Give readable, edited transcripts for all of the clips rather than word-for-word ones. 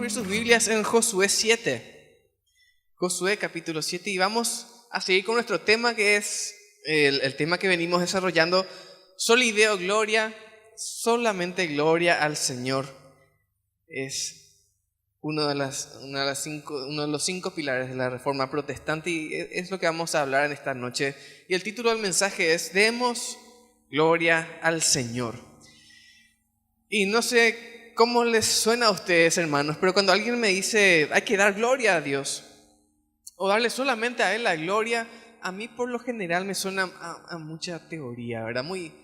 abrir sus Biblias en Josué 7. Josué capítulo 7 y vamos a seguir con nuestro tema que es el tema que venimos desarrollando. Soli Deo Gloria, solamente gloria al Señor. Es uno de los cinco pilares de la Reforma Protestante y es lo que vamos a hablar en esta noche. Y el título del mensaje es Demos gloria al Señor. Y no sé cómo les suena a ustedes, hermanos, pero cuando alguien me dice hay que dar gloria a Dios o darle solamente a Él la gloria, a mí por lo general me suena a mucha teoría, ¿verdad? Muy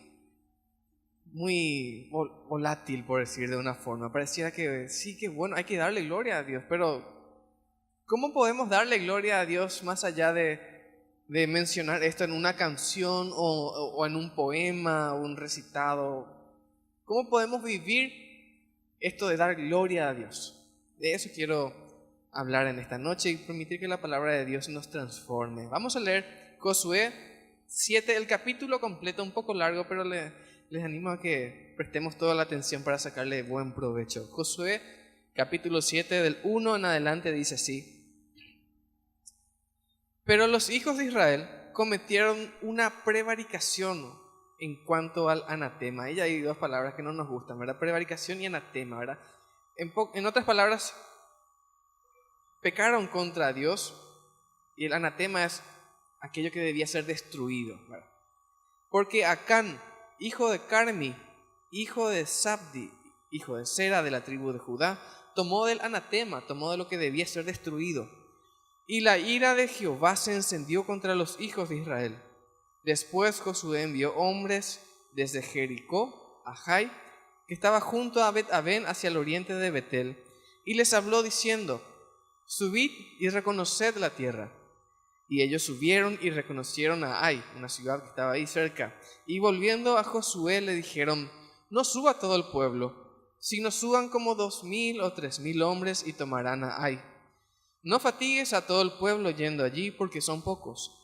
volátil, por decir de una forma. Pareciera que sí, que bueno, hay que darle gloria a Dios, pero ¿cómo podemos darle gloria a Dios más allá de mencionar esto en una canción o en un poema o un recitado? ¿Cómo podemos vivir esto de dar gloria a Dios? De eso quiero hablar en esta noche y permitir que la palabra de Dios nos transforme. Vamos a leer Josué 7, el capítulo completo, un poco largo, pero les animo a que prestemos toda la atención para sacarle buen provecho. Josué capítulo 7, del 1 en adelante, dice así: Pero los hijos de Israel cometieron una prevaricación en cuanto al anatema. Ahí hay dos palabras que no nos gustan, ¿verdad? Prevaricación y anatema, ¿verdad? En otras palabras, pecaron contra Dios y el anatema es aquello que debía ser destruido, ¿verdad? Porque Acán, hijo de Carmi, hijo de Zabdi, hijo de Sera de la tribu de Judá, tomó del anatema, tomó de lo que debía ser destruido. Y la ira de Jehová se encendió contra los hijos de Israel. Después Josué envió hombres desde Jericó a Jai, que estaba junto a Bet-Aven hacia el oriente de Betel, y les habló diciendo: Subid y reconoced la tierra. Y ellos subieron y reconocieron a Ai, una ciudad que estaba ahí cerca. Y volviendo a Josué le dijeron: No suba todo el pueblo, sino suban como 2,000 o 3,000 hombres y tomarán a Ai. No fatigues a todo el pueblo yendo allí, porque son pocos.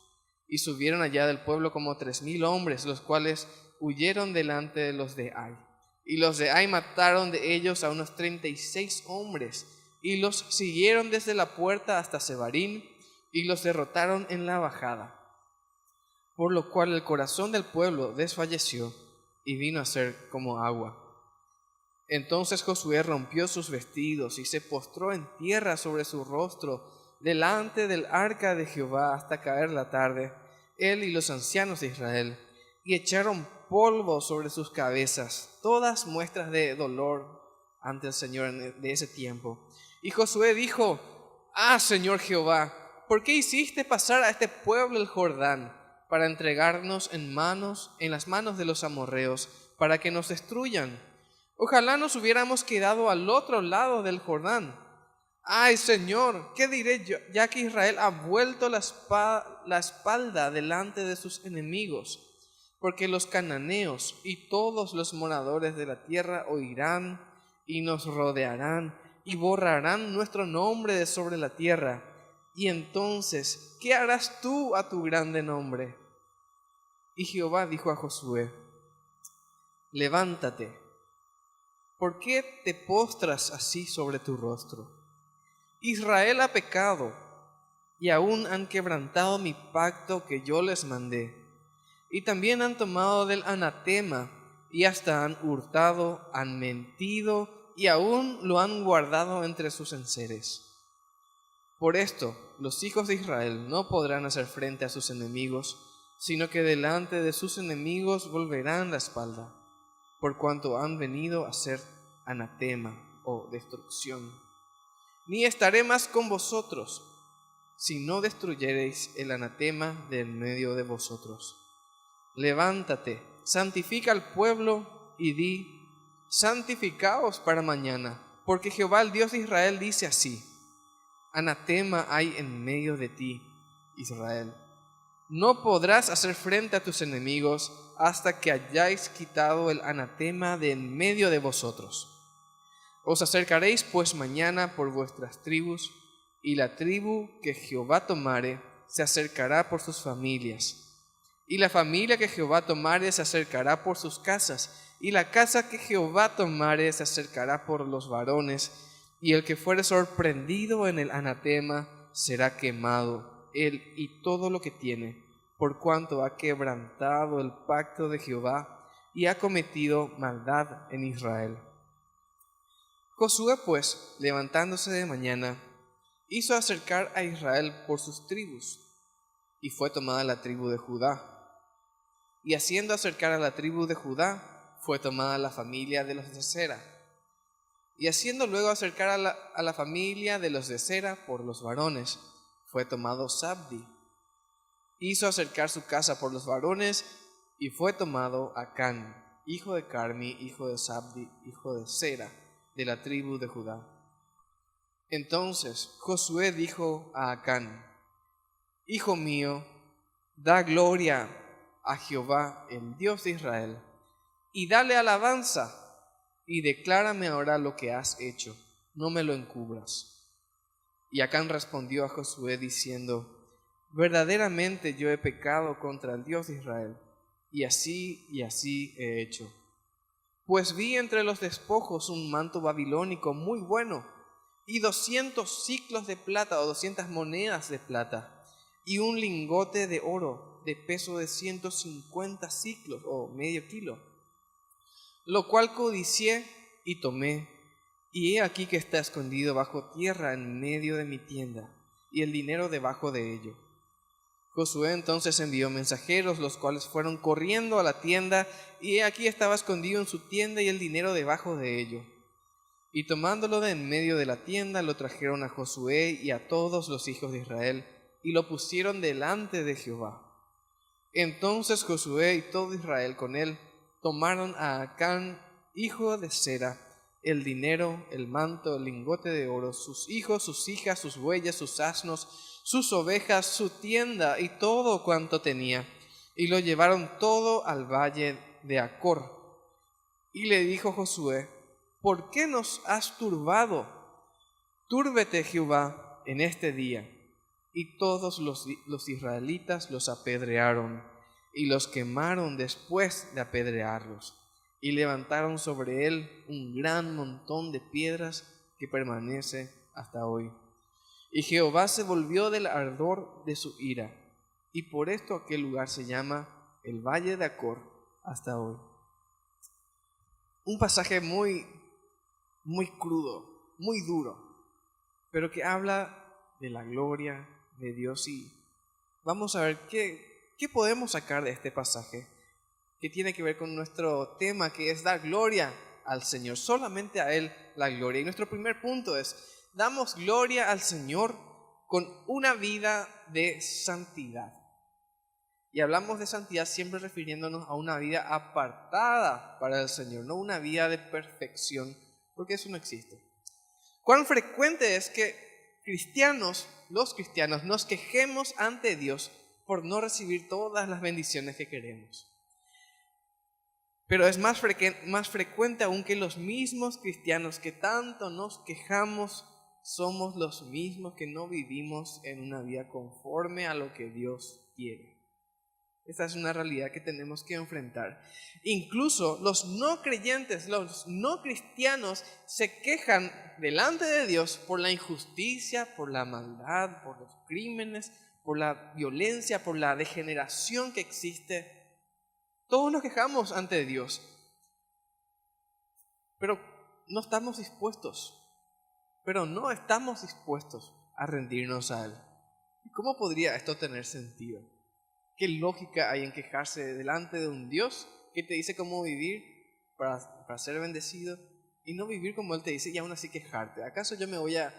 Y subieron allá del pueblo como 3,000 hombres, los cuales huyeron delante de los de Ai. Y los de Ai mataron de ellos a unos 36 hombres, y los siguieron desde la puerta hasta Sebarín, y los derrotaron en la bajada. Por lo cual el corazón del pueblo desfalleció, y vino a ser como agua. Entonces Josué rompió sus vestidos, y se postró en tierra sobre su rostro, delante del arca de Jehová hasta caer la tarde, él y los ancianos de Israel, y echaron polvo sobre sus cabezas, todas muestras de dolor ante el Señor de ese tiempo. Y Josué dijo: Señor Jehová, ¿por qué hiciste pasar a este pueblo el Jordán para entregarnos en las manos de los amorreos, para que nos destruyan? Ojalá nos hubiéramos quedado al otro lado del Jordán. Ay, Señor, ¿qué diré yo, ya que Israel ha vuelto la espalda delante de sus enemigos? Porque los cananeos y todos los moradores de la tierra oirán y nos rodearán y borrarán nuestro nombre de sobre la tierra. Y entonces, ¿qué harás tú a tu grande nombre? Y Jehová dijo a Josué: Levántate. ¿Por qué te postras así sobre tu rostro? Israel ha pecado, y aún han quebrantado mi pacto que yo les mandé, y también han tomado del anatema, y hasta han hurtado, han mentido, y aún lo han guardado entre sus enseres. Por esto, los hijos de Israel no podrán hacer frente a sus enemigos, sino que delante de sus enemigos volverán la espalda, por cuanto han venido a ser anatema o destrucción. Ni estaré más con vosotros, si no destruyereis el anatema de en medio de vosotros. Levántate, santifica al pueblo y di: santificaos para mañana, porque Jehová el Dios de Israel dice así: Anatema hay en medio de ti, Israel. No podrás hacer frente a tus enemigos hasta que hayáis quitado el anatema de en medio de vosotros. Os acercaréis pues mañana por vuestras tribus, y la tribu que Jehová tomare se acercará por sus familias, y la familia que Jehová tomare se acercará por sus casas, y la casa que Jehová tomare se acercará por los varones, y el que fuere sorprendido en el anatema será quemado, él y todo lo que tiene, por cuanto ha quebrantado el pacto de Jehová y ha cometido maldad en Israel. Josué, pues, levantándose de mañana, hizo acercar a Israel por sus tribus, y fue tomada la tribu de Judá. Y haciendo acercar a la tribu de Judá, fue tomada la familia de los de Sera. Y haciendo luego acercar a la familia de los de Sera por los varones, fue tomado Zabdi. Hizo acercar su casa por los varones, y fue tomado Acán, hijo de Carmi, hijo de Zabdi, hijo de Sera, de la tribu de Judá. Entonces Josué dijo a Acán: Hijo mío, da gloria a Jehová, el Dios de Israel, y dale alabanza, y declárame ahora lo que has hecho, no me lo encubras. Y Acán respondió a Josué diciendo: Verdaderamente yo he pecado contra el Dios de Israel, y así he hecho. Pues vi entre los despojos un manto babilónico muy bueno, y 200 siclos de plata, o 200 monedas de plata, y un lingote de oro de peso de 150 siclos, o medio kilo, lo cual codicié y tomé, y he aquí que está escondido bajo tierra en medio de mi tienda, y el dinero debajo de ello. Josué entonces envió mensajeros, los cuales fueron corriendo a la tienda, y he aquí estaba escondido en su tienda y el dinero debajo de ello. Y tomándolo de en medio de la tienda, lo trajeron a Josué y a todos los hijos de Israel, y lo pusieron delante de Jehová. Entonces Josué y todo Israel con él tomaron a Acán, hijo de Sera, el dinero, el manto, el lingote de oro, sus hijos, sus hijas, sus bueyes, sus asnos, sus ovejas, su tienda y todo cuanto tenía, y lo llevaron todo al valle de Acor. Y le dijo Josué: ¿Por qué nos has turbado? Túrbete Jehová en este día. Y todos los israelitas los apedrearon, y los quemaron después de apedrearlos, y levantaron sobre él un gran montón de piedras que permanece hasta hoy. Y Jehová se volvió del ardor de su ira, y por esto aquel lugar se llama el Valle de Acor hasta hoy. Un pasaje muy crudo, muy duro, pero que habla de la gloria de Dios. Y vamos a ver qué podemos sacar de este pasaje, que tiene que ver con nuestro tema, que es dar gloria al Señor, solamente a Él la gloria. Y nuestro primer punto es: damos gloria al Señor con una vida de santidad. Y hablamos de santidad siempre refiriéndonos a una vida apartada para el Señor, no una vida de perfección, porque eso no existe. ¿Cuán frecuente es que los cristianos, nos quejemos ante Dios por no recibir todas las bendiciones que queremos? Pero es más frecuente aún que los mismos cristianos que tanto nos quejamos somos los mismos que no vivimos en una vida conforme a lo que Dios quiere. Esta es una realidad que tenemos que enfrentar. Incluso los no creyentes, los no cristianos se quejan delante de Dios por la injusticia, por la maldad, por los crímenes, por la violencia, por la degeneración que existe. Todos nos quejamos ante Dios, pero no estamos dispuestos a rendirnos a Él. ¿Y cómo podría esto tener sentido? ¿Qué lógica hay en quejarse delante de un Dios que te dice cómo vivir para ser bendecido y no vivir como Él te dice y aún así quejarte? ¿Acaso yo me voy a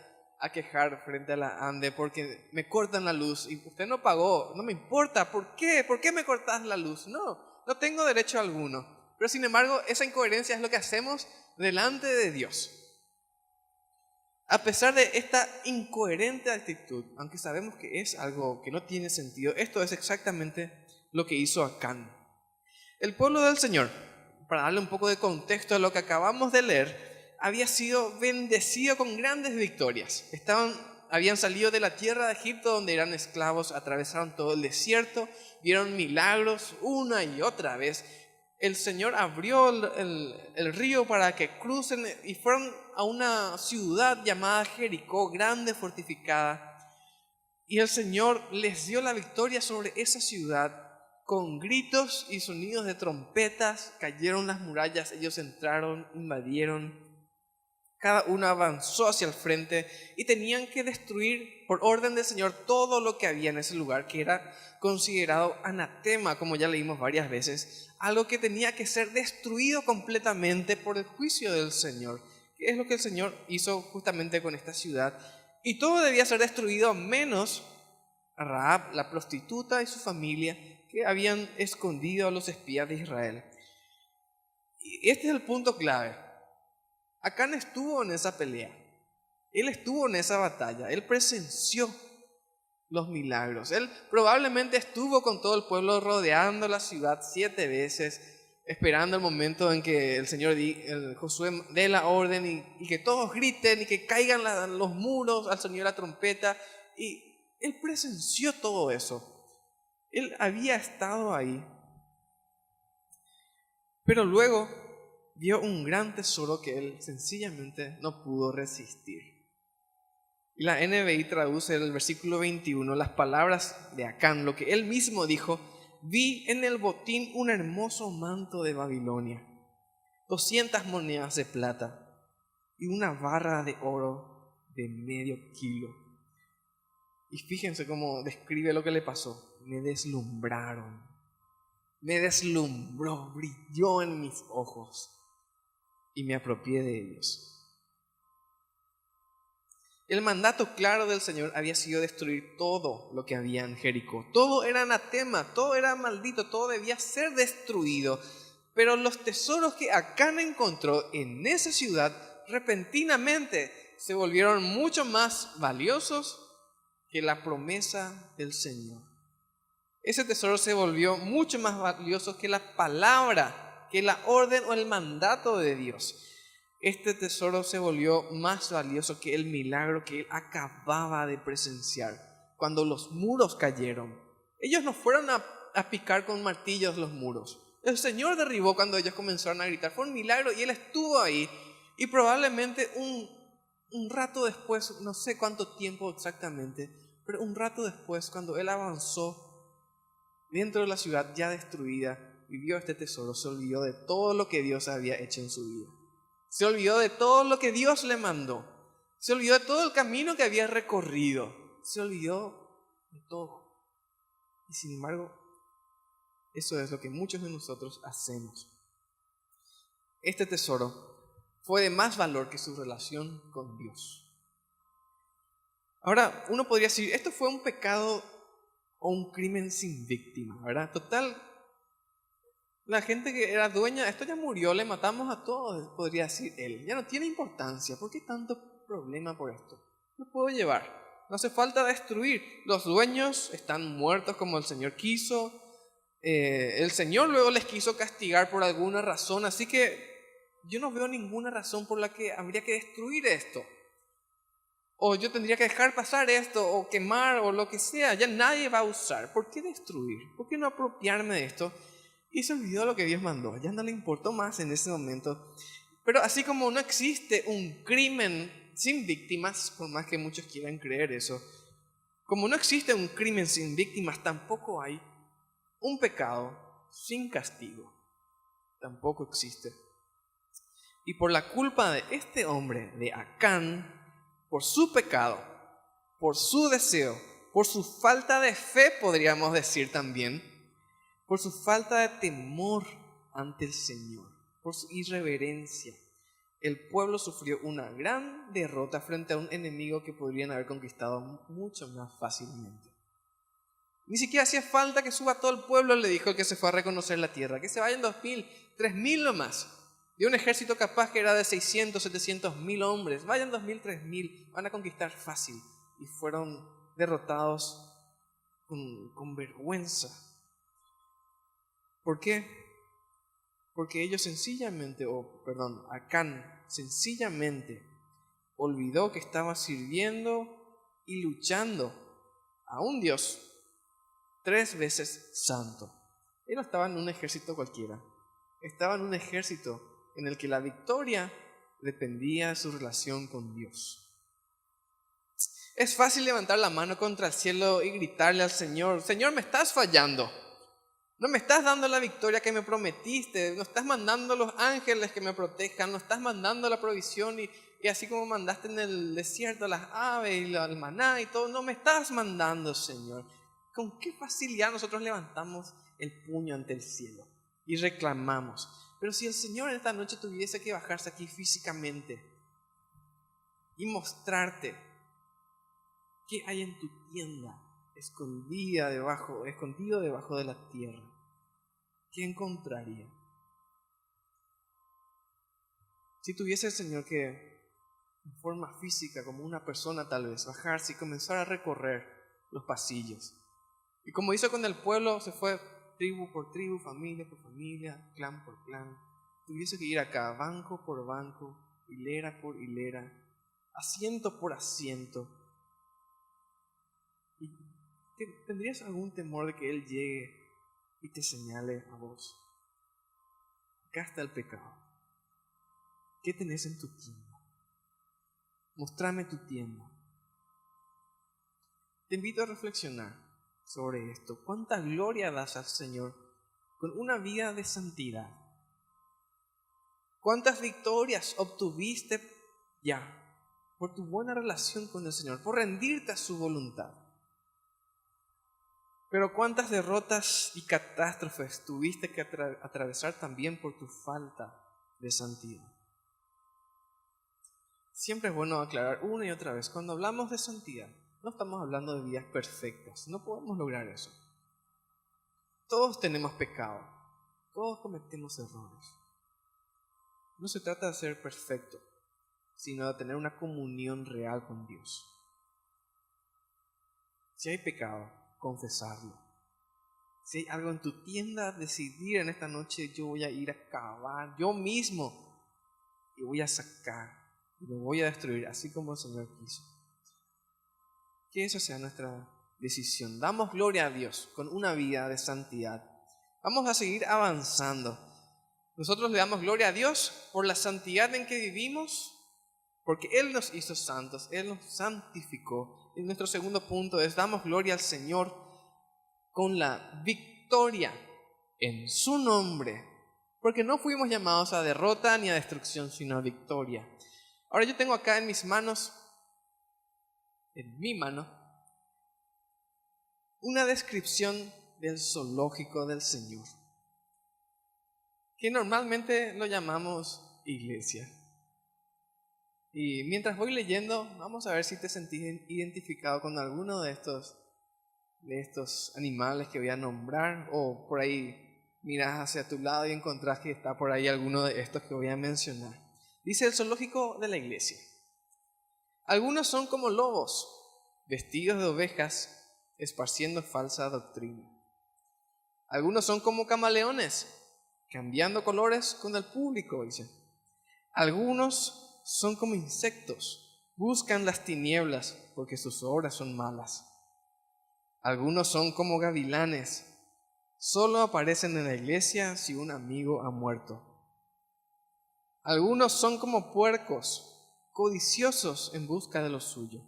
quejar frente a la ANDE porque me cortan la luz y usted no pagó? No me importa. ¿Por qué? ¿Por qué me cortas la luz? No tengo derecho alguno. Pero sin embargo, esa incoherencia es lo que hacemos delante de Dios. A pesar de esta incoherente actitud, aunque sabemos que es algo que no tiene sentido, esto es exactamente lo que hizo Acán. El pueblo del Señor, para darle un poco de contexto a lo que acabamos de leer, había sido bendecido con grandes victorias. Habían salido de la tierra de Egipto, donde eran esclavos, atravesaron todo el desierto, vieron milagros una y otra vez. el Señor abrió el río para que crucen y fueron a una ciudad llamada Jericó, grande, fortificada. Y el Señor les dio la victoria sobre esa ciudad. Con gritos y sonidos de trompetas cayeron las murallas, ellos entraron, invadieron. Cada uno avanzó hacia el frente y tenían que destruir por orden del Señor todo lo que había en ese lugar, que era considerado anatema, como ya leímos varias veces, algo que tenía que ser destruido completamente por el juicio del Señor, que es lo que el Señor hizo justamente con esta ciudad. Y todo debía ser destruido menos a Rahab, la prostituta, y su familia, que habían escondido a los espías de Israel. Y este es el punto clave. Acán estuvo en esa pelea, él estuvo en esa batalla, él presenció los milagros, él probablemente estuvo con todo el pueblo rodeando la ciudad 7 veces, esperando el momento en que el Señor, Josué dé la orden y que todos griten y que caigan los muros al sonido de la trompeta, y él presenció todo eso, él había estado ahí, pero luego vio un gran tesoro que él sencillamente no pudo resistir. Y la NBI traduce el versículo 21, las palabras de Acán, lo que él mismo dijo: vi en el botín un hermoso manto de Babilonia, 200 monedas de plata y una barra de oro de medio kilo. Y fíjense cómo describe lo que le pasó. Me deslumbraron, me deslumbró, brilló en mis ojos y me apropié de ellos. El mandato claro del Señor había sido destruir todo lo que había en Jericó. Todo era anatema, todo era maldito, todo debía ser destruido. Pero los tesoros que Acán encontró en esa ciudad repentinamente se volvieron mucho más valiosos que la promesa del Señor. Ese tesoro se volvió mucho más valioso que la palabra, que la orden o el mandato de Dios. Este tesoro se volvió más valioso que el milagro que él acababa de presenciar cuando los muros cayeron. Ellos no fueron a picar con martillos los muros. El Señor derribó cuando ellos comenzaron a gritar. Fue un milagro y él estuvo ahí. Y probablemente un rato después, no sé cuánto tiempo exactamente, pero un rato después, cuando él avanzó dentro de la ciudad ya destruida y vio este tesoro, se olvidó de todo lo que Dios había hecho en su vida. Se olvidó de todo lo que Dios le mandó. Se olvidó de todo el camino que había recorrido. Se olvidó de todo. Y sin embargo, eso es lo que muchos de nosotros hacemos. Este tesoro fue de más valor que su relación con Dios. Ahora, uno podría decir, esto fue un pecado o un crimen sin víctima, ¿verdad? Total, la gente que era dueña, esto ya murió, le matamos a todos, podría decir él. Ya no tiene importancia. ¿Por qué tanto problema por esto? Lo puedo llevar. No hace falta destruir. Los dueños están muertos como el Señor quiso. El Señor luego les quiso castigar por alguna razón. Así que yo no veo ninguna razón por la que habría que destruir esto. O yo tendría que dejar pasar esto, o quemar, o lo que sea. Ya nadie va a usar. ¿Por qué destruir? ¿Por qué no apropiarme de esto? Y se olvidó lo que Dios mandó, ya no le importó más en ese momento. Pero así como no existe un crimen sin víctimas, por más que muchos quieran creer eso, como no existe un crimen sin víctimas, tampoco hay un pecado sin castigo. Tampoco existe. Y por la culpa de este hombre, de Acán, por su pecado, por su deseo, por su falta de fe, podríamos decir también, por su falta de temor ante el Señor, por su irreverencia, el pueblo sufrió una gran derrota frente a un enemigo que podrían haber conquistado mucho más fácilmente. Ni siquiera hacía falta que suba todo el pueblo, le dijo el que se fue a reconocer la tierra, que se vayan 2.000, 3.000 nomás. De un ejército capaz que era de 600, 700.000 hombres, vayan 2.000, 3.000, van a conquistar fácil. Y fueron derrotados con vergüenza. ¿Por qué? Porque ellos Acán sencillamente olvidó que estaba sirviendo y luchando a un Dios 3 veces santo. Él no estaba en un ejército cualquiera. estaba en un ejército en el que la victoria dependía de su relación con Dios. Es fácil levantar la mano contra el cielo y gritarle al Señor: Señor, me estás fallando. No me estás dando la victoria que me prometiste. No estás mandando los ángeles que me protejan. No estás mandando la provisión y así como mandaste en el desierto las aves y el maná y todo. No me estás mandando, Señor. ¿Con qué facilidad nosotros levantamos el puño ante el cielo y reclamamos? Pero si el Señor en esta noche tuviese que bajarse aquí físicamente y mostrarte qué hay en tu tienda, escondido debajo de la tierra, ¿qué encontraría? Si tuviese el Señor que, en forma física, como una persona tal vez, bajarse y comenzar a recorrer los pasillos. Y como hizo con el pueblo, se fue tribu por tribu, familia por familia, clan por clan. Tuviese que ir acá, banco por banco, hilera por hilera, asiento por asiento. ¿Y tendrías algún temor de que Él llegue y te señale a vos? Acá está el pecado. ¿Qué tenés en tu tienda? Mostrame tu tienda. Te invito a reflexionar sobre esto. ¿Cuánta gloria das al Señor con una vida de santidad? ¿Cuántas victorias obtuviste ya por tu buena relación con el Señor, por rendirte a su voluntad? Pero ¿cuántas derrotas y catástrofes tuviste que atravesar también por tu falta de santidad? Siempre es bueno aclarar una y otra vez, cuando hablamos de santidad, no estamos hablando de vidas perfectas, no podemos lograr eso. Todos tenemos pecado, todos cometemos errores. No se trata de ser perfecto, sino de tener una comunión real con Dios. Si hay pecado, confesarlo. Si hay algo en tu tienda, decidir en esta noche: yo voy a ir a cavar yo mismo y voy a sacar y lo voy a destruir, así como el Señor quiso. Que esa sea nuestra decisión. Damos gloria a Dios con una vida de santidad. Vamos a seguir avanzando. Nosotros le damos gloria a Dios por la santidad en que vivimos, porque Él nos hizo santos, Él nos santificó. Y nuestro segundo punto es: damos gloria al Señor con la victoria en su nombre, porque no fuimos llamados a derrota ni a destrucción, sino a victoria. Ahora yo tengo acá en mi mano, una descripción del zoológico del Señor, que normalmente lo llamamos iglesia. Y mientras voy leyendo, vamos a ver si te sentís identificado con alguno de estos animales que voy a nombrar, o por ahí miras hacia tu lado y encontrás que está por ahí alguno de estos que voy a mencionar. Dice el zoológico de la iglesia: algunos son como lobos, vestidos de ovejas, esparciendo falsa doctrina. Algunos son como camaleones, cambiando colores con el público, dice. Algunos son como insectos, buscan las tinieblas porque sus obras son malas. Algunos son como gavilanes, solo aparecen en la iglesia si un amigo ha muerto. Algunos son como puercos, codiciosos en busca de lo suyo.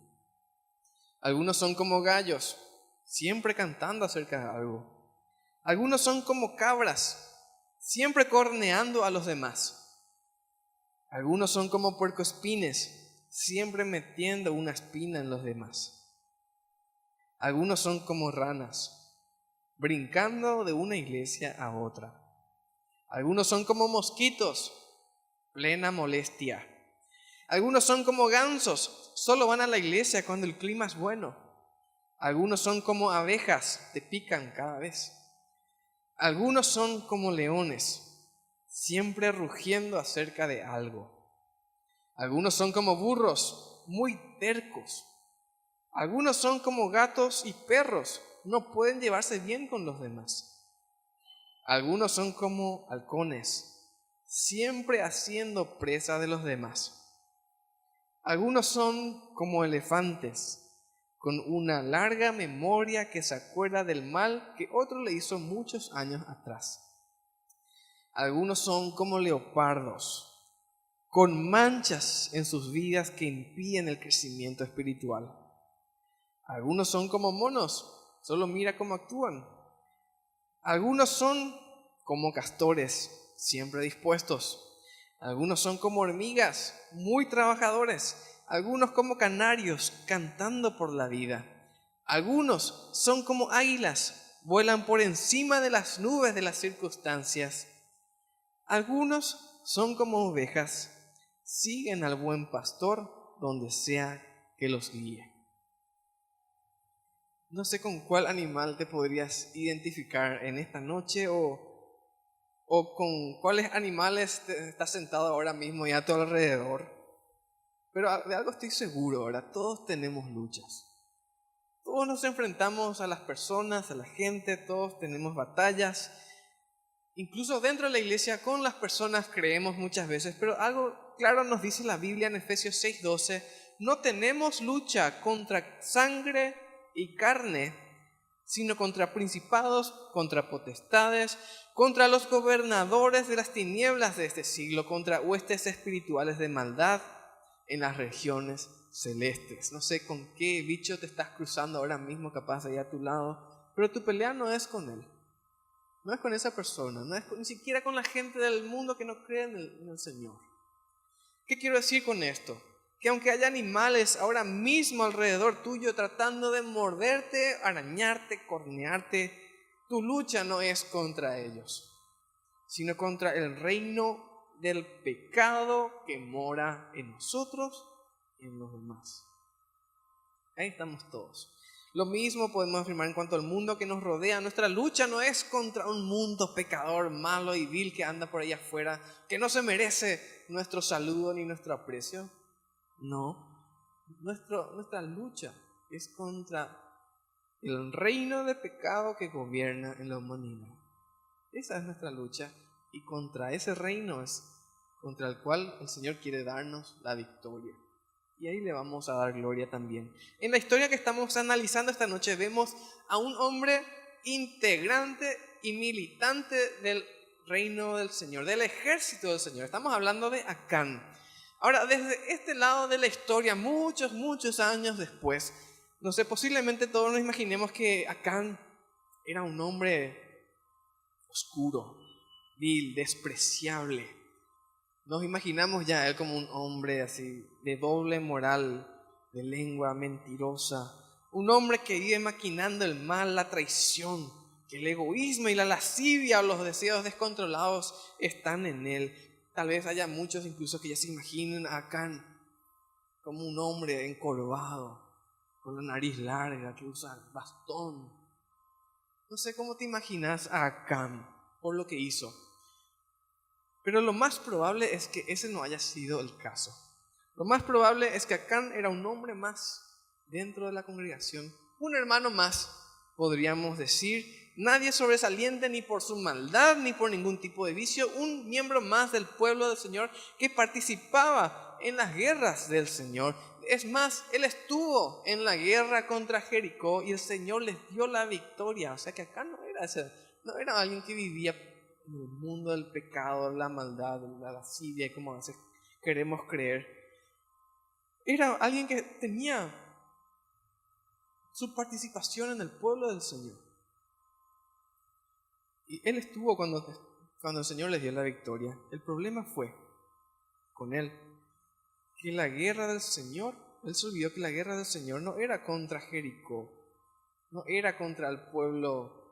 Algunos son como gallos, siempre cantando acerca de algo. Algunos son como cabras, siempre corneando a los demás. Algunos son como puercoespines, siempre metiendo una espina en los demás. Algunos son como ranas, brincando de una iglesia a otra. Algunos son como mosquitos, plena molestia. Algunos son como gansos, solo van a la iglesia cuando el clima es bueno. Algunos son como abejas, te pican cada vez. Algunos son como leones, siempre rugiendo acerca de algo. Algunos son como burros, muy tercos. Algunos son como gatos y perros, no pueden llevarse bien con los demás. Algunos son como halcones, siempre haciendo presa de los demás. Algunos son como elefantes, con una larga memoria que se acuerda del mal que otro le hizo muchos años atrás. Algunos son como leopardos, con manchas en sus vidas que impiden el crecimiento espiritual. Algunos son como monos, solo mira cómo actúan. Algunos son como castores, siempre dispuestos. Algunos son como hormigas, muy trabajadores. Algunos como canarios, cantando por la vida. Algunos son como águilas, vuelan por encima de las nubes de las circunstancias. Algunos son como ovejas, siguen al buen pastor donde sea que los guíe. No sé con cuál animal te podrías identificar en esta noche o con cuáles animales estás sentado ahora mismo y a tu alrededor. Pero de algo estoy seguro, ¿verdad? Todos tenemos luchas. Todos nos enfrentamos a las personas, a la gente, todos tenemos batallas. Incluso dentro de la iglesia con las personas creemos muchas veces, pero algo claro nos dice la Biblia en Efesios 6:12, no tenemos lucha contra sangre y carne, sino contra principados, contra potestades, contra los gobernadores de las tinieblas de este siglo, contra huestes espirituales de maldad en las regiones celestes. No sé con qué bicho te estás cruzando ahora mismo, capaz ahí a tu lado, pero tu pelea no es con él. No es con esa persona, no es ni siquiera con la gente del mundo que no cree en el Señor. ¿Qué quiero decir con esto? Que aunque haya animales ahora mismo alrededor tuyo tratando de morderte, arañarte, cornearte, tu lucha no es contra ellos, sino contra el reino del pecado que mora en nosotros y en los demás. Ahí estamos todos. Lo mismo podemos afirmar en cuanto al mundo que nos rodea. Nuestra lucha no es contra un mundo pecador, malo y vil que anda por ahí afuera, que no se merece nuestro saludo ni nuestro aprecio. No, nuestra lucha es contra el reino de pecado que gobierna en la humanidad. Esa es nuestra lucha y contra ese reino es contra el cual el Señor quiere darnos la victoria. Y ahí le vamos a dar gloria también. En la historia que estamos analizando esta noche vemos a un hombre integrante y militante del reino del Señor, del ejército del Señor. Estamos hablando de Acán. Ahora, desde este lado de la historia, muchos años después, no sé, posiblemente todos nos imaginemos que Acán era un hombre oscuro, vil, despreciable. Nos imaginamos ya a él como un hombre así, de doble moral, de lengua mentirosa. Un hombre que vive maquinando el mal, la traición, que el egoísmo y la lascivia o los deseos descontrolados están en él. Tal vez haya muchos incluso que ya se imaginen a Acán como un hombre encorvado, con la nariz larga, que usa bastón. No sé cómo te imaginas a Acán por lo que hizo. Pero lo más probable es que ese no haya sido el caso. Lo más probable es que Acán era un hombre más dentro de la congregación, un hermano más, podríamos decir, nadie sobresaliente ni por su maldad ni por ningún tipo de vicio, un miembro más del pueblo del Señor que participaba en las guerras del Señor. Es más, él estuvo en la guerra contra Jericó y el Señor les dio la victoria. O sea que Acán no era alguien que vivía en el mundo del pecado, la maldad, la lascivia, como a veces queremos creer. Era alguien que tenía su participación en el pueblo del Señor. Y él estuvo cuando el Señor les dio la victoria. El problema fue con él que la guerra del Señor, él se olvidó que la guerra del Señor no era contra Jericó, no era contra el pueblo,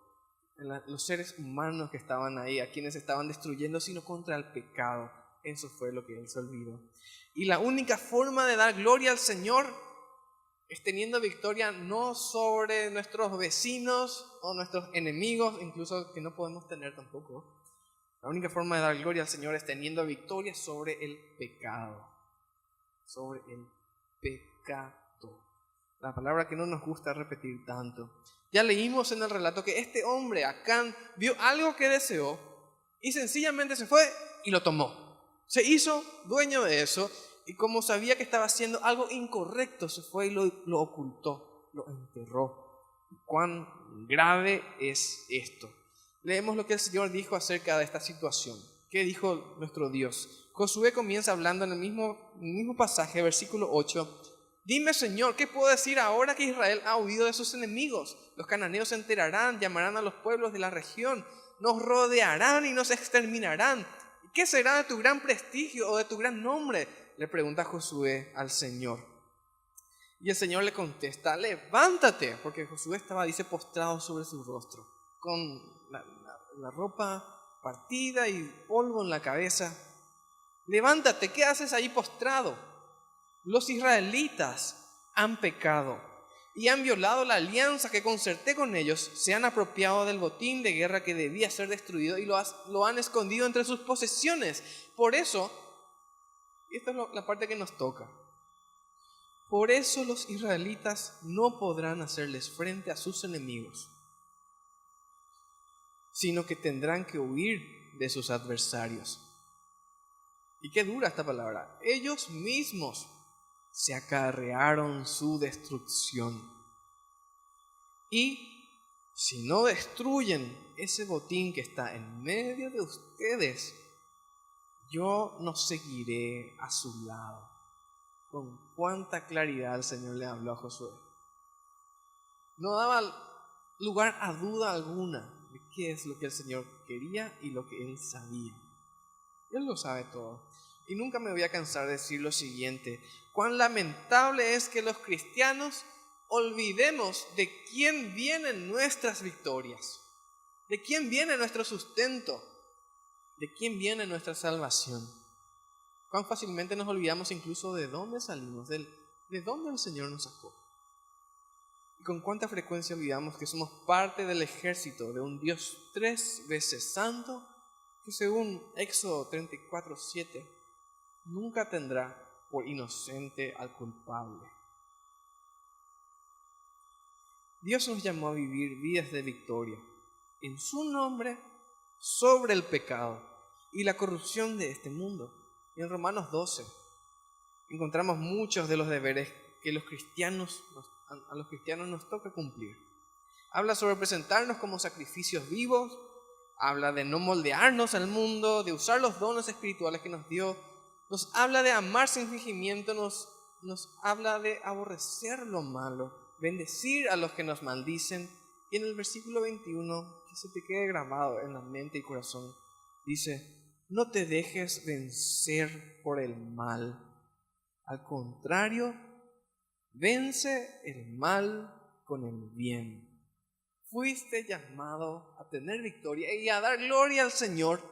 los seres humanos que estaban ahí, a quienes estaban destruyendo, sino contra el pecado. Eso fue lo que él se olvidó. Y la única forma de dar gloria al Señor es teniendo victoria no sobre nuestros vecinos o nuestros enemigos, incluso que no podemos tener tampoco. La única forma de dar gloria al Señor es teniendo victoria sobre el pecado. Sobre el pecado. La palabra que no nos gusta repetir tanto. Ya leímos en el relato que este hombre, Acán, vio algo que deseó y sencillamente se fue y lo tomó. Se hizo dueño de eso y como sabía que estaba haciendo algo incorrecto, se fue y lo ocultó, lo enterró. ¿Cuán grave es esto? Leemos lo que el Señor dijo acerca de esta situación. ¿Qué dijo nuestro Dios? Josué comienza hablando en el mismo pasaje, versículo 8. Dime, Señor, ¿qué puedo decir ahora que Israel ha huido de sus enemigos? Los cananeos se enterarán, llamarán a los pueblos de la región, nos rodearán y nos exterminarán. ¿Qué será de tu gran prestigio o de tu gran nombre? Le pregunta Josué al Señor. Y el Señor le contesta, levántate, porque Josué estaba, dice, postrado sobre su rostro, con la ropa partida y polvo en la cabeza. Levántate, ¿qué haces ahí postrado? Los israelitas han pecado y han violado la alianza que concerté con ellos, se han apropiado del botín de guerra que debía ser destruido y lo han escondido entre sus posesiones. Por eso, y esta es la parte que nos toca, por eso los israelitas no podrán hacerles frente a sus enemigos, sino que tendrán que huir de sus adversarios. Y qué dura esta palabra. Ellos mismos se acarrearon su destrucción. Y si no destruyen ese botín que está en medio de ustedes, yo no seguiré a su lado. Con cuánta claridad el Señor le habló a Josué. No daba lugar a duda alguna de qué es lo que el Señor quería y lo que Él sabía. Él lo sabe todo. Y nunca me voy a cansar de decir lo siguiente: cuán lamentable es que los cristianos olvidemos de quién vienen nuestras victorias, de quién viene nuestro sustento, de quién viene nuestra salvación. Cuán fácilmente nos olvidamos incluso de dónde salimos, de dónde el Señor nos sacó. Y con cuánta frecuencia olvidamos que somos parte del ejército de un Dios 3 veces santo, que según Éxodo 34:7 nunca tendrá por inocente al culpable. Dios nos llamó a vivir vidas de victoria en su nombre sobre el pecado y la corrupción de este mundo. Y en Romanos 12 encontramos muchos de los deberes que a los cristianos nos toca cumplir. Habla sobre presentarnos como sacrificios vivos, habla de no moldearnos al mundo, de usar los dones espirituales que nos dio, nos habla de amar sin fingimiento, nos habla de aborrecer lo malo, bendecir a los que nos maldicen. Y en el versículo 21, que se te quede grabado en la mente y corazón, dice: no te dejes vencer por el mal. Al contrario, vence el mal con el bien. Fuiste llamado a tener victoria y a dar gloria al Señor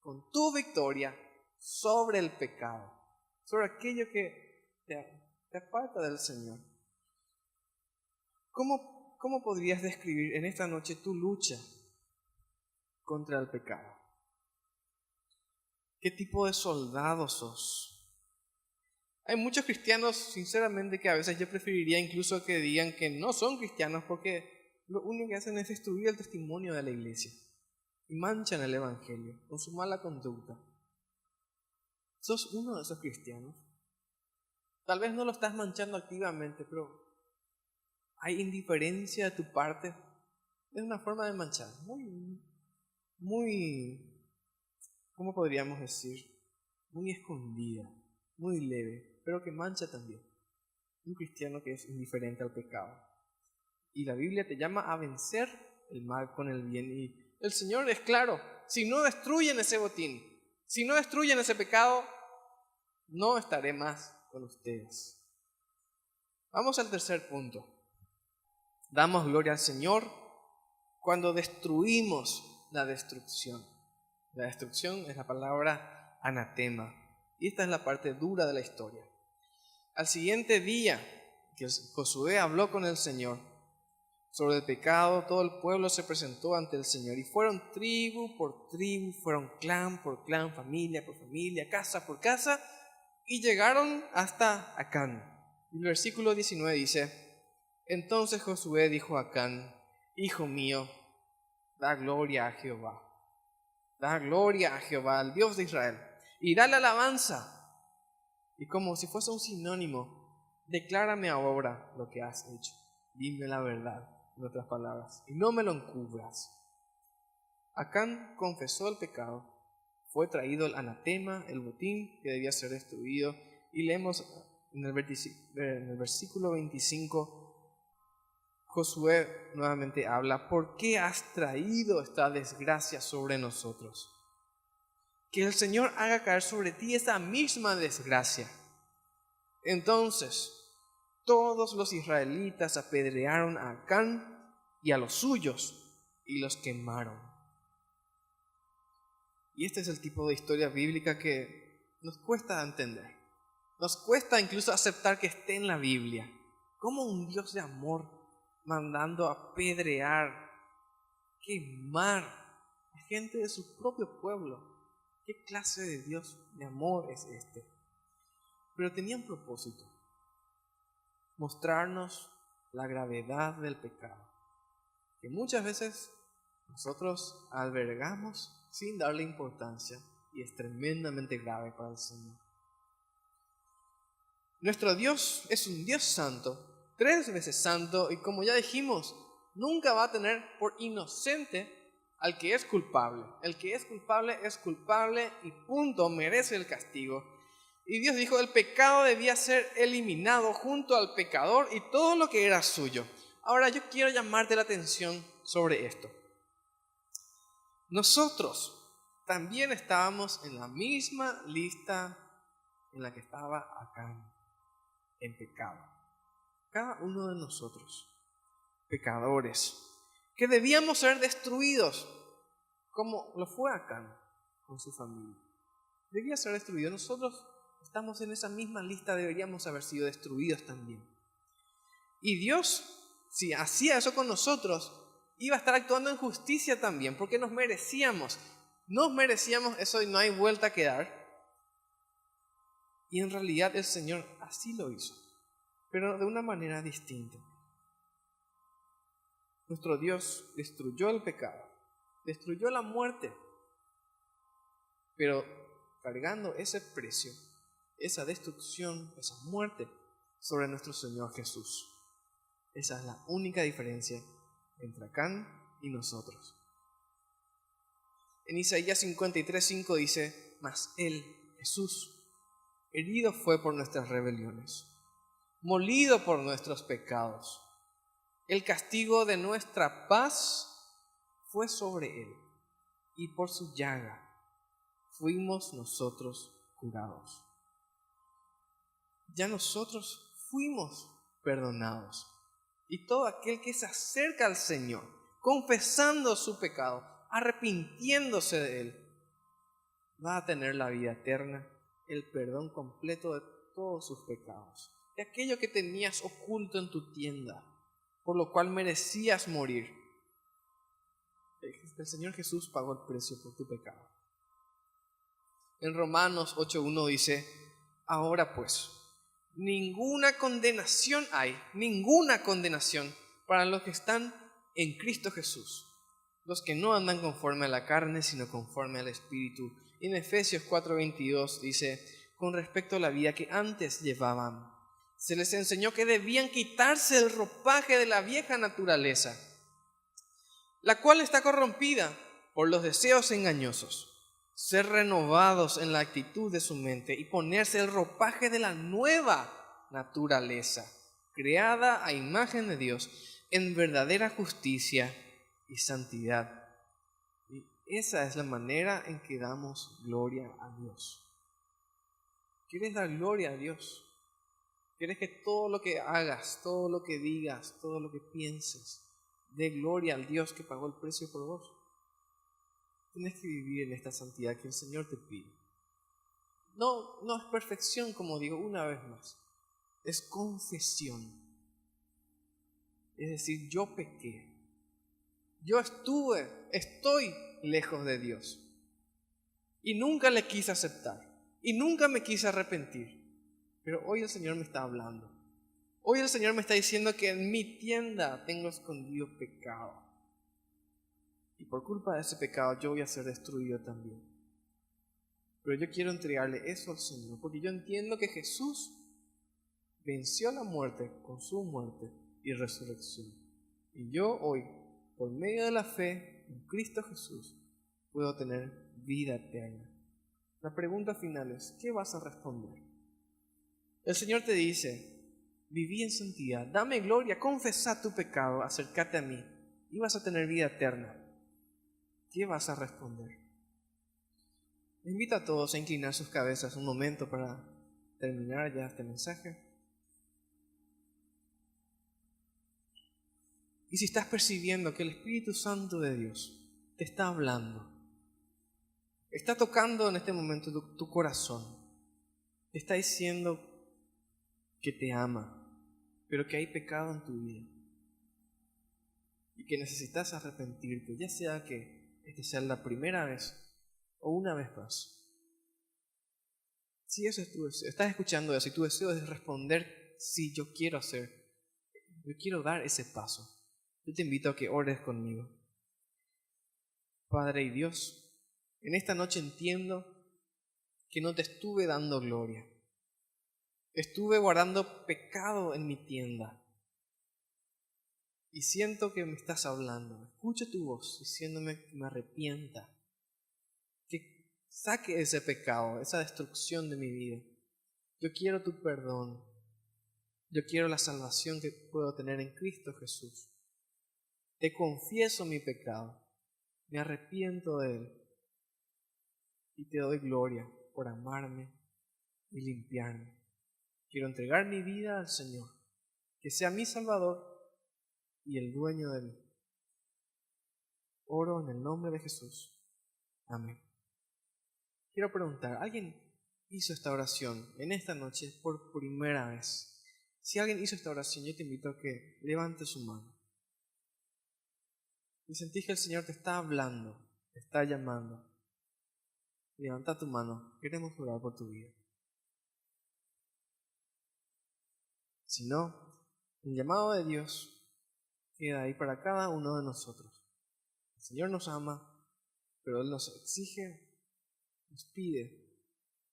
con tu victoria sobre el pecado, sobre aquello que te aparta del Señor. ¿Cómo podrías describir en esta noche tu lucha contra el pecado? ¿Qué tipo de soldado sos? Hay muchos cristianos, sinceramente, que a veces yo preferiría incluso que digan que no son cristianos, porque lo único que hacen es destruir el testimonio de la iglesia y manchan el evangelio con su mala conducta. ¿Sos uno de esos cristianos? Tal vez no lo estás manchando activamente, pero hay indiferencia de tu parte. Es una forma de manchar muy, ¿cómo podríamos decir? Muy escondida, muy leve, pero que mancha también. Un cristiano que es indiferente al pecado. Y la Biblia te llama a vencer el mal con el bien. Y el Señor es claro: si no destruyen ese botín, si no destruyen ese pecado, no estaré más con ustedes. Vamos al tercer punto. Damos gloria al Señor cuando destruimos la destrucción. La destrucción es la palabra anatema. Y esta es la parte dura de la historia. Al siguiente día que Josué habló con el Señor sobre el pecado, todo el pueblo se presentó ante el Señor. Y fueron tribu por tribu, fueron clan por clan, familia por familia, casa por casa, y llegaron hasta Acán. Y el versículo 19 dice: entonces Josué dijo a Acán: hijo mío, da gloria a Jehová. Da gloria a Jehová, al Dios de Israel, y dale alabanza. Y como si fuese un sinónimo, declárame ahora lo que has hecho. Dime la verdad, en otras palabras, y no me lo encubras. Acán confesó el pecado, fue traído el anatema, el botín que debía ser destruido. Y leemos en el versículo 25, Josué nuevamente habla: ¿por qué has traído esta desgracia sobre nosotros? Que el Señor haga caer sobre ti esa misma desgracia. Entonces todos los israelitas apedrearon a Acán y a los suyos y los quemaron. Y este es el tipo de historia bíblica que nos cuesta entender. Nos cuesta incluso aceptar que esté en la Biblia. ¿Cómo un Dios de amor mandando apedrear, quemar a gente de su propio pueblo? ¿Qué clase de Dios de amor es este? Pero tenía un propósito: mostrarnos la gravedad del pecado, que muchas veces nosotros albergamos sin darle importancia, y es tremendamente grave para el Señor. Nuestro Dios es un Dios santo, 3 veces santo, y como ya dijimos, nunca va a tener por inocente al que es culpable. El que es culpable y punto, merece el castigo. Y Dios dijo: el pecado debía ser eliminado junto al pecador y todo lo que era suyo. Ahora yo quiero llamarte la atención sobre esto. Nosotros también estábamos en la misma lista en la que estaba Acán, en pecado. Cada uno de nosotros, pecadores, que debíamos ser destruidos, como lo fue Acán con su familia. Debía ser destruido. Nosotros estamos en esa misma lista, deberíamos haber sido destruidos también. Y Dios, si hacía eso con nosotros, iba a estar actuando en justicia también, porque nos merecíamos eso y no hay vuelta que dar. Y en realidad el Señor así lo hizo, pero de una manera distinta. Nuestro Dios destruyó el pecado, destruyó la muerte, pero cargando ese precio, esa destrucción, esa muerte sobre nuestro Señor Jesús. Esa es la única diferencia entre Acán y nosotros. En Isaías 53:5 dice: mas Él, Jesús, herido fue por nuestras rebeliones, molido por nuestros pecados. El castigo de nuestra paz fue sobre Él, y por su llaga fuimos nosotros curados. Ya nosotros fuimos perdonados. Y todo aquel que se acerca al Señor, confesando su pecado, arrepintiéndose de él, va a tener la vida eterna, el perdón completo de todos sus pecados, de aquello que tenías oculto en tu tienda, por lo cual merecías morir. El Señor Jesús pagó el precio por tu pecado. En Romanos 8:1 dice: ahora pues, ninguna condenación para los que están en Cristo Jesús, los que no andan conforme a la carne, sino conforme al Espíritu. Y en Efesios 4:22 dice: con respecto a la vida que antes llevaban, se les enseñó que debían quitarse el ropaje de la vieja naturaleza, la cual está corrompida por los deseos engañosos, ser renovados en la actitud de su mente y ponerse el ropaje de la nueva naturaleza, creada a imagen de Dios en verdadera justicia y santidad. Y esa es la manera en que damos gloria a Dios. ¿Quieres dar gloria a Dios? ¿Quieres que todo lo que hagas, todo lo que digas, todo lo que pienses, dé gloria al Dios que pagó el precio por vos? Tienes que vivir en esta santidad que el Señor te pide. No es perfección, como digo una vez más. Es confesión. Es decir, yo pequé. Yo estoy lejos de Dios. Y nunca le quise aceptar. Y nunca me quise arrepentir. Pero hoy el Señor me está hablando. Hoy el Señor me está diciendo que en mi tienda tengo escondido pecado. Y por culpa de ese pecado yo voy a ser destruido también. Pero yo quiero entregarle eso al Señor, porque yo entiendo que Jesús venció la muerte con su muerte y resurrección. Y yo hoy, por medio de la fe en Cristo Jesús, puedo tener vida eterna. La pregunta final es, ¿qué vas a responder? El Señor te dice, viví en santidad, dame gloria, confesá tu pecado, acércate a mí y vas a tener vida eterna. ¿Qué vas a responder? Les invito a todos a inclinar sus cabezas un momento para terminar ya este mensaje. Y si estás percibiendo que el Espíritu Santo de Dios te está hablando, está tocando en este momento tu corazón, te está diciendo que te ama, pero que hay pecado en tu vida y que necesitas arrepentirte, ya sea que esta sea la primera vez o una vez más. Si eso es tu deseo, estás escuchando eso y tu deseo es responder, sí, yo quiero dar ese paso. Yo te invito a que ores conmigo. Padre y Dios, en esta noche entiendo que no te estuve dando gloria. Estuve guardando pecado en mi tienda. Y siento que me estás hablando. Escucho tu voz diciéndome que me arrepienta. Que saque ese pecado, esa destrucción de mi vida. Yo quiero tu perdón. Yo quiero la salvación que puedo tener en Cristo Jesús. Te confieso mi pecado. Me arrepiento de él. Y te doy gloria por amarme y limpiarme. Quiero entregar mi vida al Señor. Que sea mi Salvador y el dueño de mí. Oro en el nombre de Jesús. Amén. Quiero preguntar, ¿alguien hizo esta oración en esta noche por primera vez? Si alguien hizo esta oración, yo te invito a que levante su mano. Y sentís que el Señor te está hablando, te está llamando. Levanta tu mano, queremos orar por tu vida. Si no, el llamado de Dios queda ahí para cada uno de nosotros. El Señor nos ama, pero Él nos exige, nos pide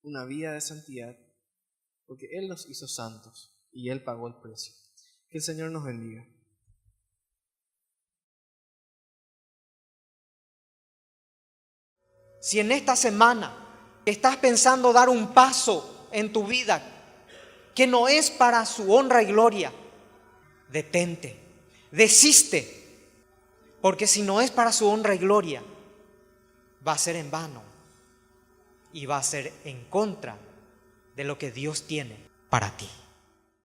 una vida de santidad, porque Él nos hizo santos y Él pagó el precio. Que el Señor nos bendiga. Si en esta semana estás pensando dar un paso en tu vida que no es para su honra y gloria, detente, desiste, porque si no es para su honra y gloria, va a ser en vano y va a ser en contra de lo que Dios tiene para ti.